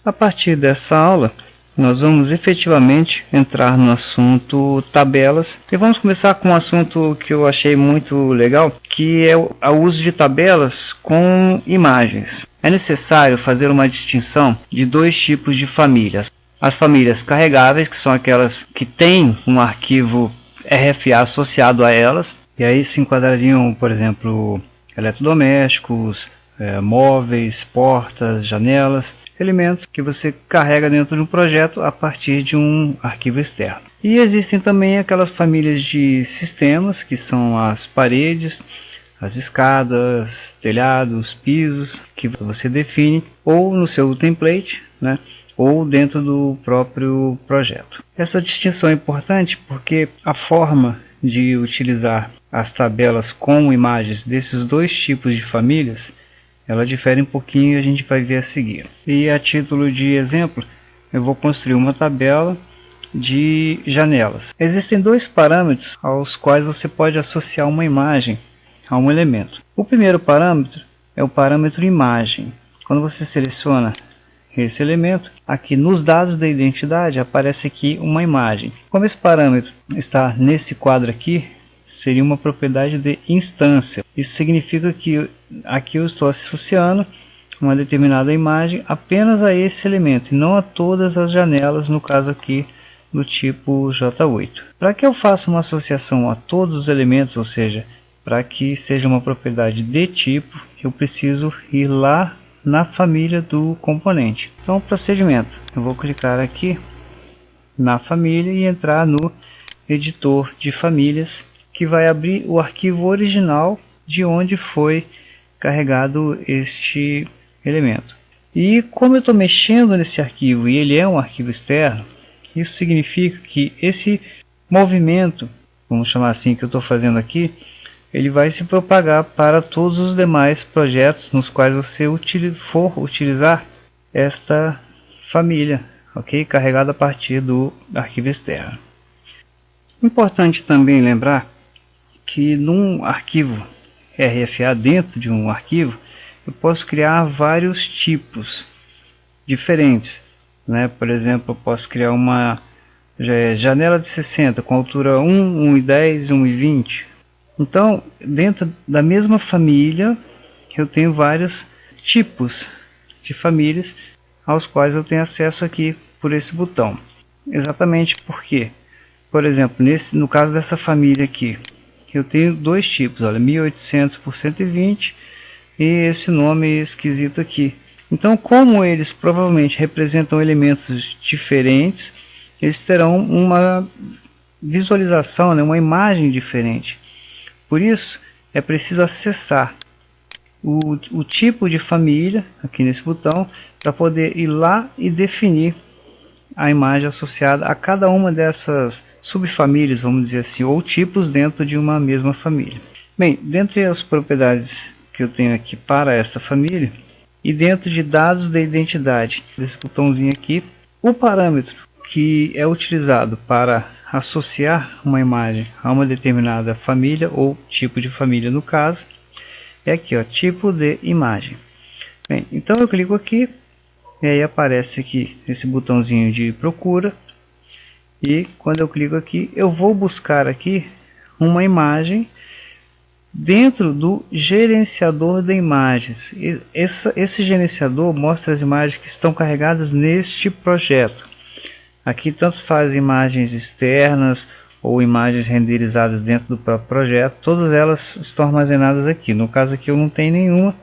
A partir dessa aula, nós vamos efetivamente entrar no assunto tabelas e vamos começar com um assunto que eu achei muito legal, que é o uso de tabelas com imagens. É necessário fazer uma distinção de dois tipos de famílias. As famílias carregáveis, que são aquelas que têm um arquivo RFA associado a elas, e aí se enquadrariam, por exemplo, eletrodomésticos, móveis, portas, janelas, elementos que você carrega dentro de um projeto a partir de um arquivo externo. E existem também aquelas famílias de sistemas, que são as paredes, as escadas, telhados, pisos, que você define ou no seu template, né, ou dentro do próprio projeto. Essa distinção é importante porque a forma de utilizar as tabelas com imagens desses dois tipos de famílias, ela difere um pouquinho e a gente vai ver a seguir. E a título de exemplo, eu vou construir uma tabela de janelas. Existem dois parâmetros aos quais você pode associar uma imagem a um elemento. O primeiro parâmetro é o parâmetro imagem. Quando você seleciona esse elemento, aqui nos dados da identidade aparece aqui uma imagem. Como esse parâmetro está nesse quadro aqui, seria uma propriedade de instância. Isso significa que aqui eu estou associando uma determinada imagem apenas a esse elemento e não a todas as janelas, no caso aqui do tipo J8. Para que eu faça uma associação a todos os elementos, ou seja, para que seja uma propriedade de tipo, eu preciso ir lá na família do componente. Então, procedimento, eu vou clicar aqui na família e entrar no editor de famílias, que vai abrir o arquivo original de onde foi carregado este elemento. E como eu estou mexendo nesse arquivo e ele é um arquivo externo, isso significa que esse movimento, vamos chamar assim, que eu estou fazendo aqui, ele vai se propagar para todos os demais projetos nos quais você for utilizar esta família, ok? Carregada a partir do arquivo externo. Importante também lembrar que num arquivo RFA, dentro de um arquivo, eu posso criar vários tipos diferentes, né? Por exemplo, eu posso criar uma janela de 60 com altura 1, 1,10, 1,20. Então, dentro da mesma família, eu tenho vários tipos de famílias aos quais eu tenho acesso aqui por esse botão. Exatamente porque, por exemplo, no caso dessa família aqui, eu tenho dois tipos, olha, 1800 por 120 e esse nome esquisito aqui. Então, como eles provavelmente representam elementos diferentes, eles terão uma visualização, né, uma imagem diferente. Por isso, é preciso acessar o tipo de família, aqui nesse botão, para poder ir lá e definir a imagem associada a cada uma dessas subfamílias, vamos dizer assim, ou tipos dentro de uma mesma família. Bem, dentre as propriedades que eu tenho aqui para esta família, e dentro de dados da identidade, desse botãozinho aqui, o parâmetro que é utilizado para associar uma imagem a uma determinada família ou tipo de família, no caso, é aqui, ó, tipo de imagem. Bem, então eu clico aqui e aí aparece aqui esse botãozinho de procura, e quando eu clico aqui eu vou buscar aqui uma imagem dentro do gerenciador de imagens. Esse gerenciador mostra as imagens que estão carregadas neste projeto. Aqui tanto faz imagens externas ou imagens renderizadas dentro do próprio projeto, todas elas estão armazenadas aqui. No caso aqui eu não tenho nenhuma,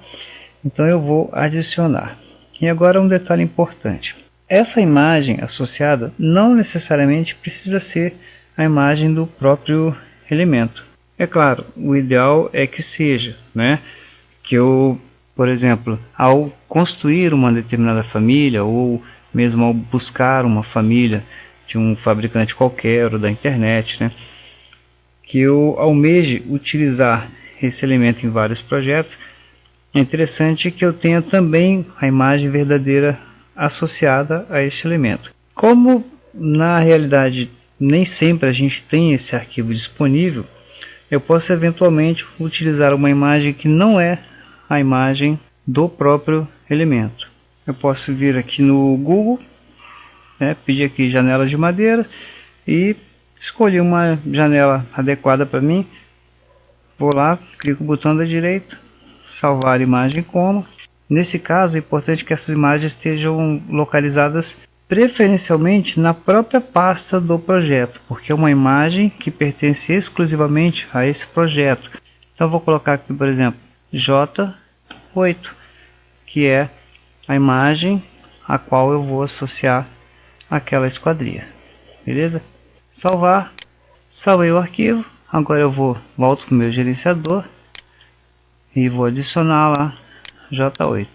então eu vou adicionar. E agora um detalhe importante. Essa imagem associada não necessariamente precisa ser a imagem do próprio elemento. É claro, o ideal é que seja, né? Que eu, por exemplo, ao construir uma determinada família ou mesmo ao buscar uma família de um fabricante qualquer ou da internet, né, que eu almeje utilizar esse elemento em vários projetos, é interessante que eu tenha também a imagem verdadeira associada a este elemento. Como na realidade nem sempre a gente tem esse arquivo disponível, eu posso eventualmente utilizar uma imagem que não é a imagem do próprio elemento. eu posso vir aqui no Google, né, pedir aqui janela de madeira e escolher uma janela adequada para mim. Vou lá, clico no botão da direita, salvar imagem como. Nesse caso é importante que essas imagens estejam localizadas preferencialmente na própria pasta do projeto, porque é uma imagem que pertence exclusivamente a esse projeto. Então vou colocar aqui, por exemplo, J8, que é a imagem a qual eu vou associar aquela esquadria. Beleza? Salvar, salvei o arquivo. Agora eu volto para o meu gerenciador e vou adicionar lá J8.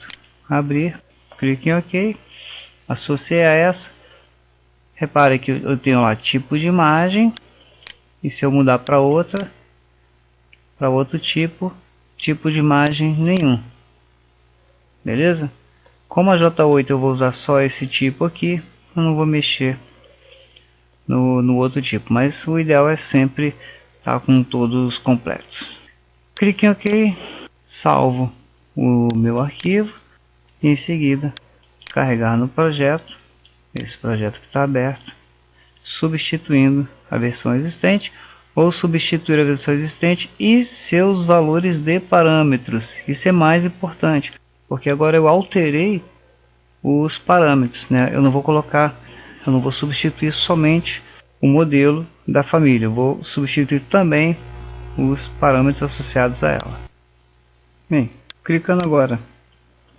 Abrir, clique em OK, associei a essa. Repare que eu tenho lá tipo de imagem, e se eu mudar para outra, para outro tipo de imagem nenhum. Beleza? Como a J8 eu vou usar só esse tipo aqui, eu não vou mexer no outro tipo, mas o ideal é sempre estar com todos completos. Clique em OK, salvo o meu arquivo e em seguida carregar no projeto, esse projeto que está aberto, substituindo a versão existente, ou substituir a versão existente e seus valores de parâmetros. Isso é mais importante, porque agora eu alterei os parâmetros, né? Eu não vou substituir somente o modelo da família, eu vou substituir também os parâmetros associados a ela. Bem, clicando agora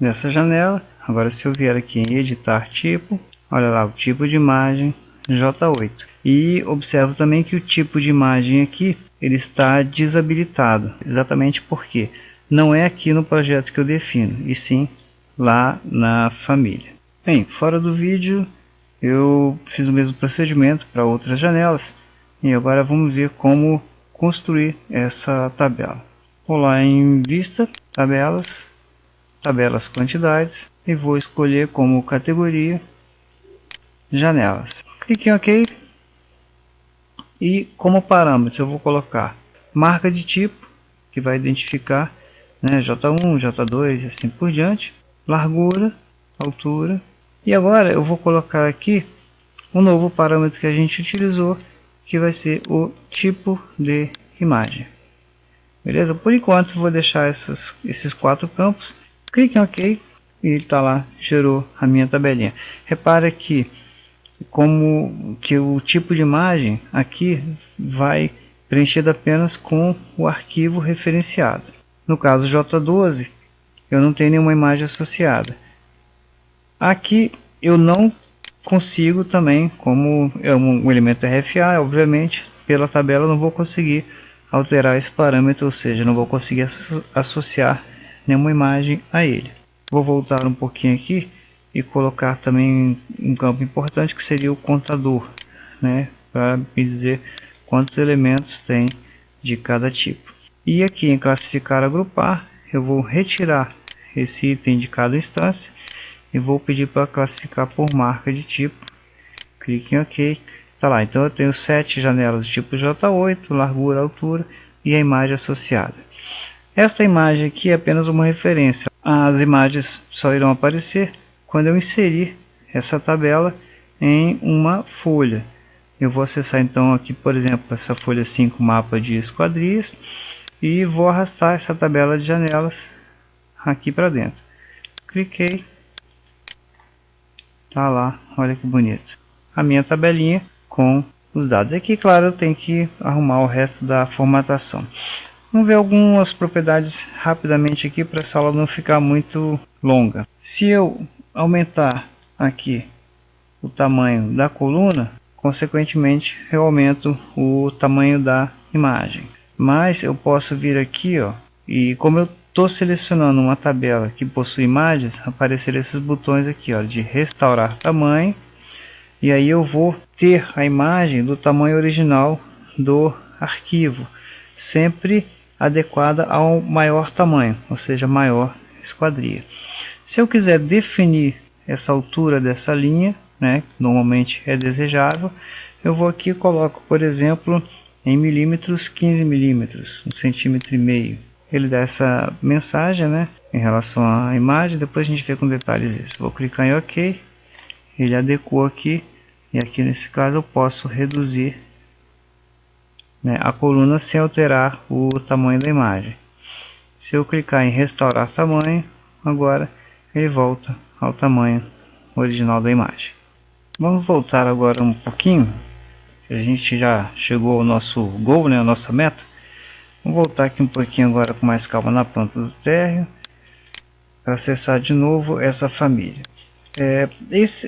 nessa janela, agora se eu vier aqui em editar tipo, olha lá o tipo de imagem J8, e observo também que o tipo de imagem aqui ele está desabilitado, exatamente porque não é aqui no projeto que eu defino, e sim lá na família. Bem, fora do vídeo eu fiz o mesmo procedimento para outras janelas, e agora vamos ver como construir essa tabela. Vou lá em vista, tabelas quantidades, e vou escolher como categoria janelas. Clique em OK, e como parâmetros eu vou colocar marca de tipo, que vai identificar, né, J1, J2 e assim por diante, largura, altura, e agora eu vou colocar aqui um novo parâmetro que a gente utilizou, que vai ser o tipo de imagem. Beleza? Por enquanto vou deixar esses 4 campos. Clique em OK e ele está lá, gerou a minha tabelinha. Repara que o tipo de imagem aqui vai preenchido apenas com o arquivo referenciado. No caso J12 eu não tenho nenhuma imagem associada. Aqui eu não consigo também, como é um elemento RFA, obviamente pela tabela eu não vou conseguir alterar esse parâmetro, ou seja, não vou conseguir associar nenhuma imagem a ele. Vou voltar um pouquinho aqui e colocar também um campo importante que seria o contador, né, para me dizer quantos elementos tem de cada tipo. E aqui em classificar, agrupar, eu vou retirar esse item de cada instância e vou pedir para classificar por marca de tipo. Clique em OK. Tá lá, então eu tenho 7 janelas do tipo J8, largura, altura e a imagem associada. Esta imagem aqui é apenas uma referência. As imagens só irão aparecer quando eu inserir essa tabela em uma folha. Eu vou acessar então aqui, por exemplo, essa folha 5, mapa de esquadrias, e vou arrastar essa tabela de janelas aqui para dentro. Cliquei, tá lá, olha que bonito, a minha tabelinha com os dados. Aqui, claro, eu tenho que arrumar o resto da formatação. Vamos ver algumas propriedades rapidamente aqui para essa aula não ficar muito longa. Se eu aumentar aqui o tamanho da coluna, consequentemente eu aumento o tamanho da imagem. Mas eu posso vir aqui, ó, e como eu estou selecionando uma tabela que possui imagens, aparecer esses botões aqui, ó, de restaurar tamanho, e aí eu vou ter a imagem do tamanho original do arquivo, sempre adequada ao maior tamanho, ou seja, maior esquadria. Se eu quiser definir essa altura dessa linha, né, normalmente é desejável, eu vou aqui e coloco, por exemplo, em milímetros, 15 milímetros, 1,5 cm. Ele dá essa mensagem, né, em relação à imagem. Depois a gente vê com detalhes isso. Vou clicar em OK, ele adequou aqui, e aqui nesse caso eu posso reduzir, né, a coluna sem alterar o tamanho da imagem. Se eu clicar em restaurar tamanho, agora ele volta ao tamanho original da imagem. Vamos voltar agora um pouquinho, a gente já chegou ao nosso gol, né, a nossa meta. Vamos voltar aqui um pouquinho agora com mais calma na planta do térreo, para acessar de novo essa família.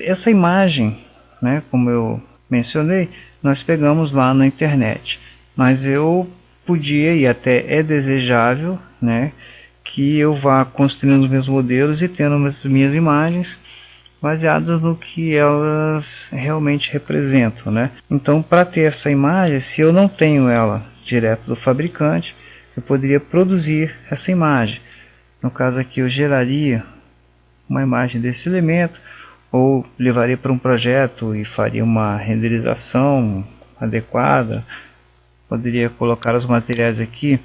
Essa imagem, né, como eu mencionei, nós pegamos lá na internet, mas eu podia, e até é desejável, né, que eu vá construindo os meus modelos e tendo as minhas imagens baseadas no que elas realmente representam, né? Então, para ter essa imagem, se eu não tenho ela direto do fabricante, eu poderia produzir essa imagem. No caso aqui, eu geraria uma imagem desse elemento, ou levaria para um projeto e faria uma renderização adequada. Poderia colocar os materiais aqui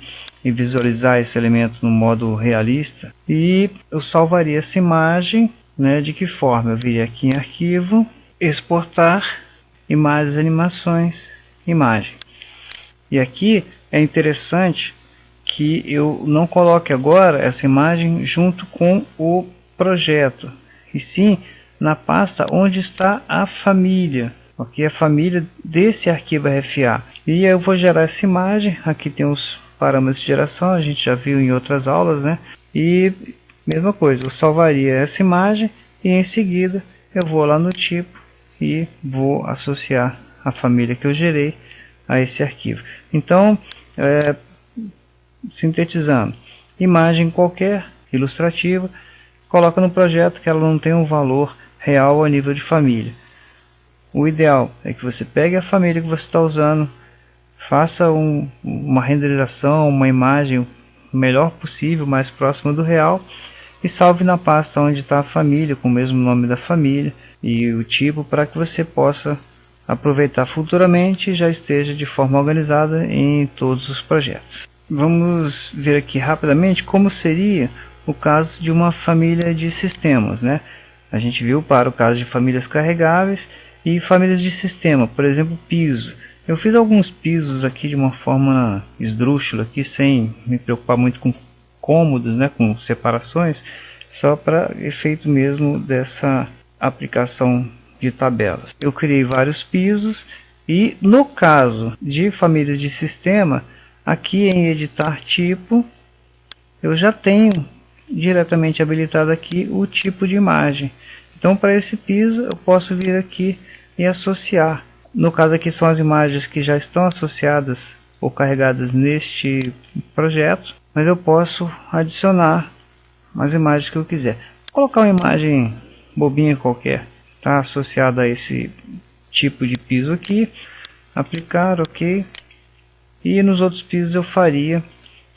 e visualizar esse elemento no modo realista, e eu salvaria essa imagem, né, de que forma? Eu viria aqui em arquivo, exportar, imagens, animações, imagem. E aqui é interessante que eu não coloque agora essa imagem junto com o projeto, e sim na pasta onde está a família, ok? A família desse arquivo RFA. E eu vou gerar essa imagem. Aqui tem os parâmetros de geração, a gente já viu em outras aulas, né? E mesma coisa, eu salvaria essa imagem e em seguida eu vou lá no tipo e vou associar a família que eu gerei a esse arquivo. Então, sintetizando, imagem qualquer, ilustrativa, coloca no projeto que ela não tem um valor real a nível de família. O ideal é que você pegue a família que você está usando, faça uma renderização, uma imagem o melhor possível, mais próxima do real, e salve na pasta onde está a família, com o mesmo nome da família e o tipo, para que você possa aproveitar futuramente e já esteja de forma organizada em todos os projetos. Vamos ver aqui rapidamente como seria o caso de uma família de sistemas, né? A gente viu para o caso de famílias carregáveis e famílias de sistema, por exemplo, piso. Eu fiz alguns pisos aqui de uma forma esdrúxula, aqui, sem me preocupar muito com cômodos, né, com separações, só para efeito mesmo dessa aplicação de tabelas. Eu criei vários pisos e no caso de famílias de sistema, aqui em editar tipo, eu já tenho diretamente habilitado aqui o tipo de imagem. Então, para esse piso eu posso vir aqui e associar. No caso aqui são as imagens que já estão associadas ou carregadas neste projeto, mas eu posso adicionar as imagens que eu quiser. Vou colocar uma imagem bobinha qualquer, tá, associada a esse tipo de piso aqui, aplicar, ok, e nos outros pisos eu faria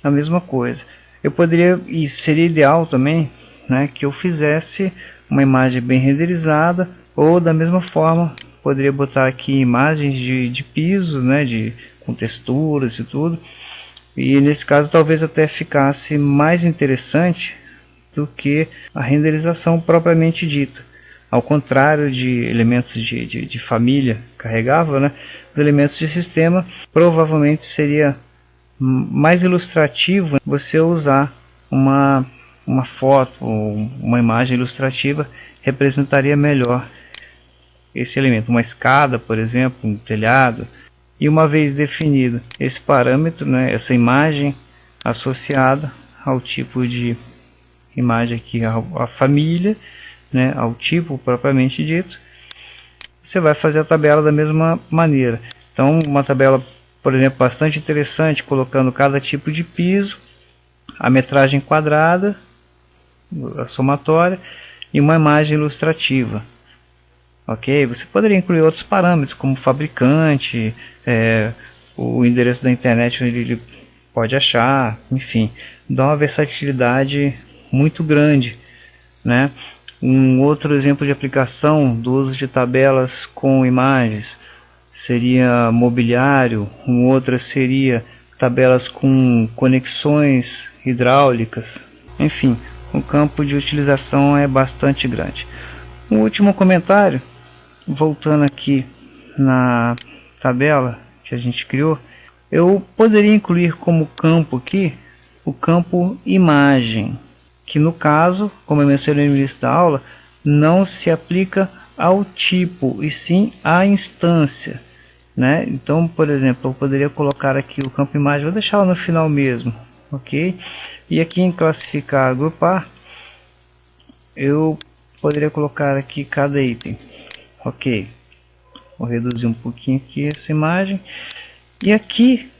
a mesma coisa. Eu poderia, e seria ideal também, né, que eu fizesse uma imagem bem renderizada, ou da mesma forma poderia botar aqui imagens de piso, né, com texturas e tudo, e nesse caso talvez até ficasse mais interessante do que a renderização propriamente dita. Ao contrário de elementos de família carregável, né, os elementos de sistema provavelmente seria mais ilustrativo você usar uma foto ou uma imagem ilustrativa, representaria melhor esse elemento, uma escada, por exemplo, um telhado. E uma vez definido esse parâmetro, né, essa imagem associada ao tipo de imagem aqui, a família, né, ao tipo propriamente dito, você vai fazer a tabela da mesma maneira. Então, uma tabela, por exemplo, bastante interessante, colocando cada tipo de piso, a metragem quadrada, a somatória, e uma imagem ilustrativa. Ok? Você poderia incluir outros parâmetros, como fabricante, o endereço da internet onde ele pode achar, enfim, dá uma versatilidade muito grande, né? Um outro exemplo de aplicação do uso de tabelas com imagens seria mobiliário, um outro seria tabelas com conexões hidráulicas. Enfim, o campo de utilização é bastante grande. Um último comentário, voltando aqui na tabela que a gente criou, eu poderia incluir como campo aqui o campo imagem, que no caso, como eu mencionei no início da aula, não se aplica ao tipo e sim à instância, né? Então, por exemplo, eu poderia colocar aqui o campo imagem, vou deixar no final mesmo, ok? E aqui em classificar, agrupar, eu poderia colocar aqui cada item, ok? Vou reduzir um pouquinho aqui essa imagem. E aqui,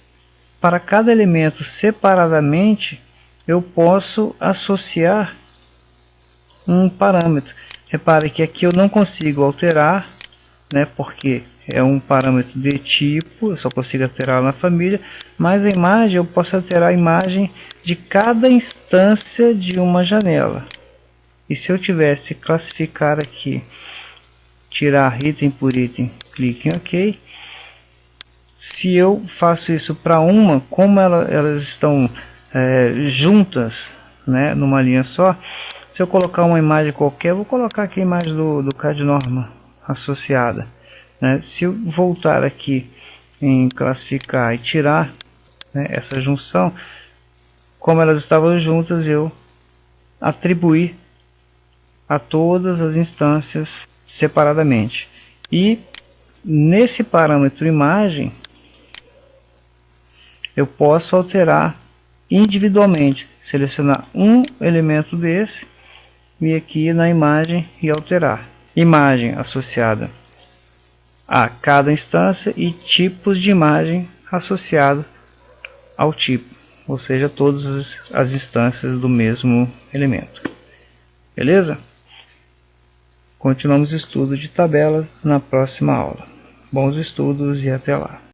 para cada elemento separadamente, eu posso associar um parâmetro. Repare que aqui eu não consigo alterar, né, porque é um parâmetro de tipo, eu só consigo alterar na família, mas a imagem eu posso alterar a imagem de cada instância de uma janela. E se eu tivesse classificar aqui, tirar item por item, clique em OK. Se eu faço isso para uma, como elas estão juntas, né, numa linha só, se eu colocar uma imagem qualquer, vou colocar aqui a imagem do CAD-norma associada, né? Se eu voltar aqui em classificar e tirar, né, essa junção, como elas estavam juntas, eu atribuí a todas as instâncias separadamente. E nesse parâmetro imagem, eu posso alterar individualmente, selecionar um elemento desse e aqui na imagem e alterar. Imagem associada a cada instância e tipos de imagem associado ao tipo, ou seja, todas as instâncias do mesmo elemento. Beleza? Continuamos o estudo de tabelas na próxima aula. Bons estudos e até lá!